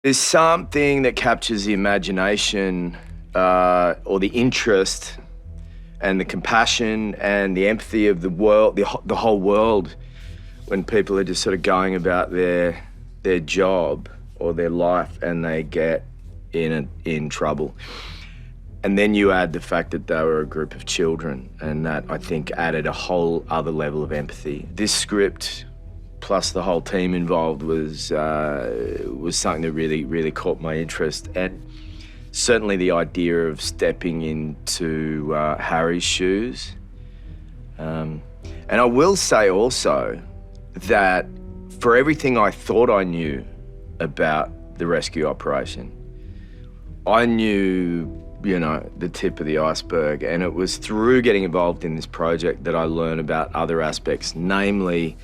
There's something that captures the imagination or the interest and the compassion and the empathy of the world, the whole world, when people are just sort of going about their job or their life and they get in trouble. And then you add the fact that they were a group of children, and that, I think, added a whole other level of empathy. This script, plus the whole team involved, was something that really caught my interest. And certainly the idea of stepping into Harry's shoes. And I will say also that for everything I thought I knew about the rescue operation, I knew, the tip of the iceberg, and it was through getting involved in this project that I learned about other aspects, namely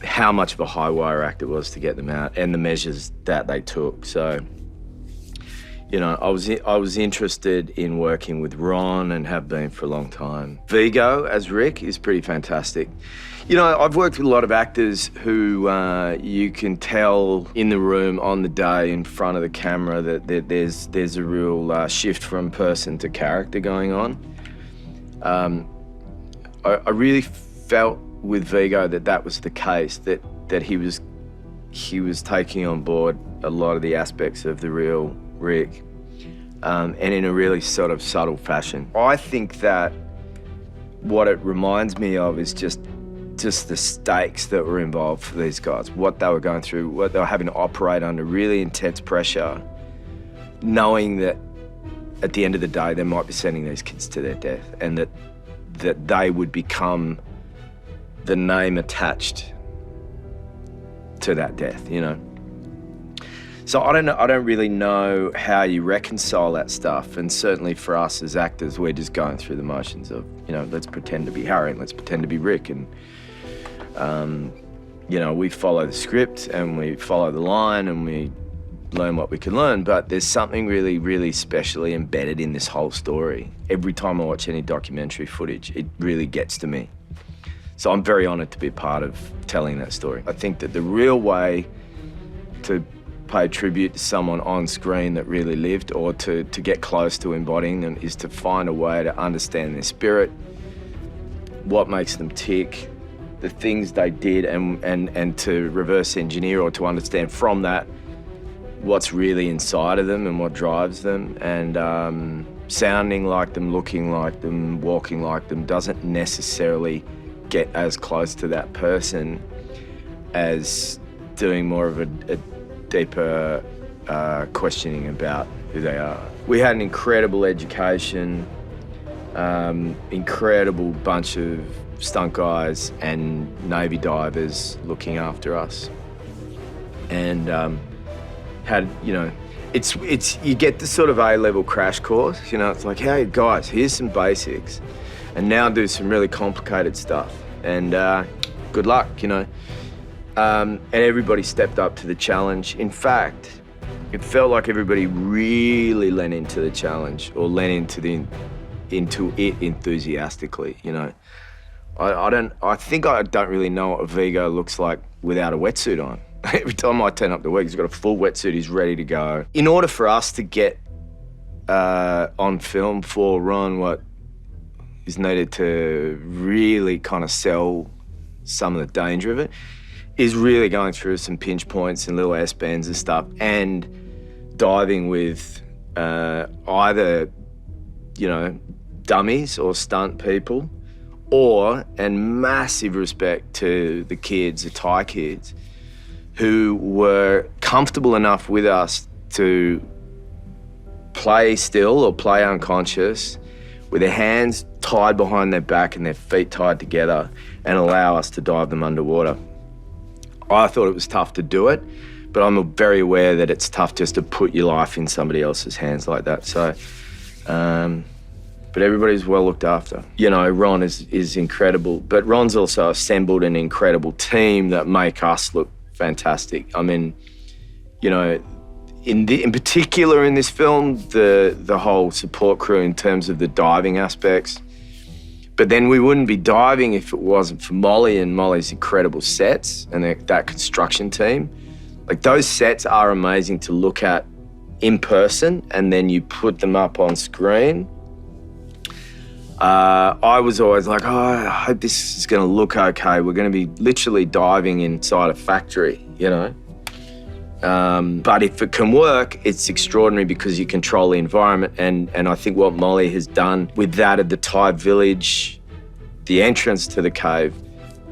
how much of a high wire act it was to get them out and the measures that they took. So, I was interested in working with Ron and have been for a long time. Viggo as Rick is pretty fantastic. I've worked with a lot of actors who you can tell in the room on the day in front of the camera that there's a real shift from person to character going on. I really felt with Viggo that was the case, that he was taking on board a lot of the aspects of the real Rick, and in a really sort of subtle fashion. I think that what it reminds me of is just the stakes that were involved for these guys, what they were going through, what they were having to operate under really intense pressure, knowing that at the end of the day they might be sending these kids to their death, and that they would become the name attached to that death, So I don't really know how you reconcile that stuff, and certainly for us as actors, we're just going through the motions of, let's pretend to be Harry and let's pretend to be Rick, and we follow the script and we follow the line and we learn what we can learn, but there's something really specially embedded in this whole story. Every time I watch any documentary footage, it really gets to me. So I'm very honoured to be a part of telling that story. I think that the real way to pay tribute to someone on screen that really lived, or to get close to embodying them, is to find a way to understand their spirit, what makes them tick, the things they did, and to reverse engineer, or to understand from that what's really inside of them and what drives them. And sounding like them, looking like them, walking like them doesn't necessarily get as close to that person as doing more of a deeper questioning about who they are. We had an incredible education, incredible bunch of stunt guys and Navy divers looking after us, and had, it's you get the sort of A-level crash course, it's like, hey guys, here's some basics, and now do some really complicated stuff, and good luck, and everybody stepped up to the challenge. In fact, it felt like everybody really leaned into the challenge, or leaned into it enthusiastically, I think I don't really know what Viggo looks like without a wetsuit on. Every time I turn up to work, he's got a full wetsuit, he's ready to go. In order for us to get on film for Ron, what is needed to really kind of sell some of the danger of it is really going through some pinch points and little S-bands and stuff, and diving with either, dummies or stunt people, and massive respect to the kids, the Thai kids, who were comfortable enough with us to play still or play unconscious with their hands tied behind their back and their feet tied together, and allow us to dive them underwater. I thought it was tough to do it, but I'm very aware that it's tough just to put your life in somebody else's hands like that. So, but everybody's well looked after. Ron is incredible, but Ron's also assembled an incredible team that make us look fantastic. I mean, in particular in this film, the whole support crew in terms of the diving aspects. But then we wouldn't be diving if it wasn't for Molly and Molly's incredible sets and that construction team. Like, those sets are amazing to look at in person, and then you put them up on screen. I was always like, oh, I hope this is going to look okay. We're going to be literally diving inside a factory, you know? But if it can work, it's extraordinary because you control the environment. And I think what Molly has done with that of the Thai village, the entrance to the cave,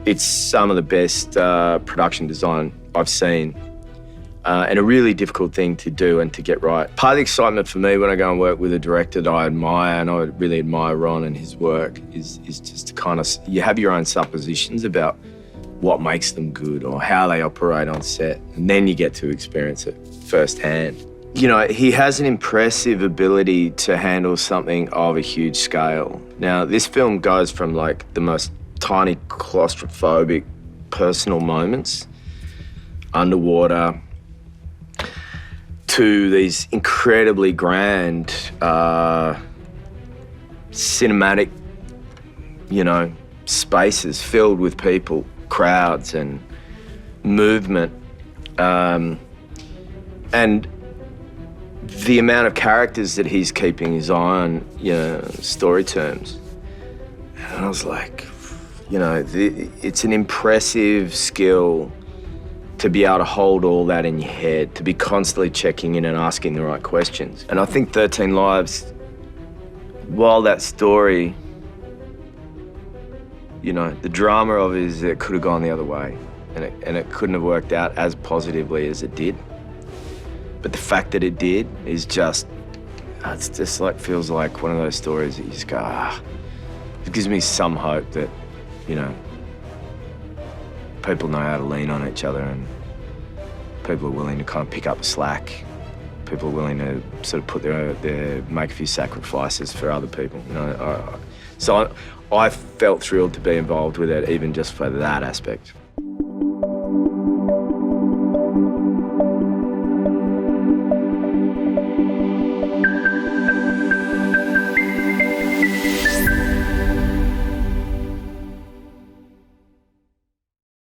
it's some of the best production design I've seen. And a really difficult thing to do and to get right. Part of the excitement for me when I go and work with a director that I admire, and I really admire Ron and his work, is just to kind of, you have your own suppositions about what makes them good or how they operate on set, and then you get to experience it firsthand. You know, he has an impressive ability to handle something of a huge scale. Now, this film goes from like the most tiny claustrophobic personal moments, underwater, to these incredibly grand, cinematic, you know, spaces filled with people, crowds and movement. And the amount of characters that he's keeping his eye on, you know, story terms. And I was like, you know, it's an impressive skill to be able to hold all that in your head, to be constantly checking in and asking the right questions. And I think 13 Lives, while that story, you know, the drama of it is that it could have gone the other way, and it couldn't have worked out as positively as it did. But the fact that it did is just, it's just like, feels like one of those stories that you just go, it gives me some hope that, you know, people know how to lean on each other, and people are willing to kind of pick up the slack. People are willing to sort of put make a few sacrifices for other people. You know, so I felt thrilled to be involved with it, even just for that aspect.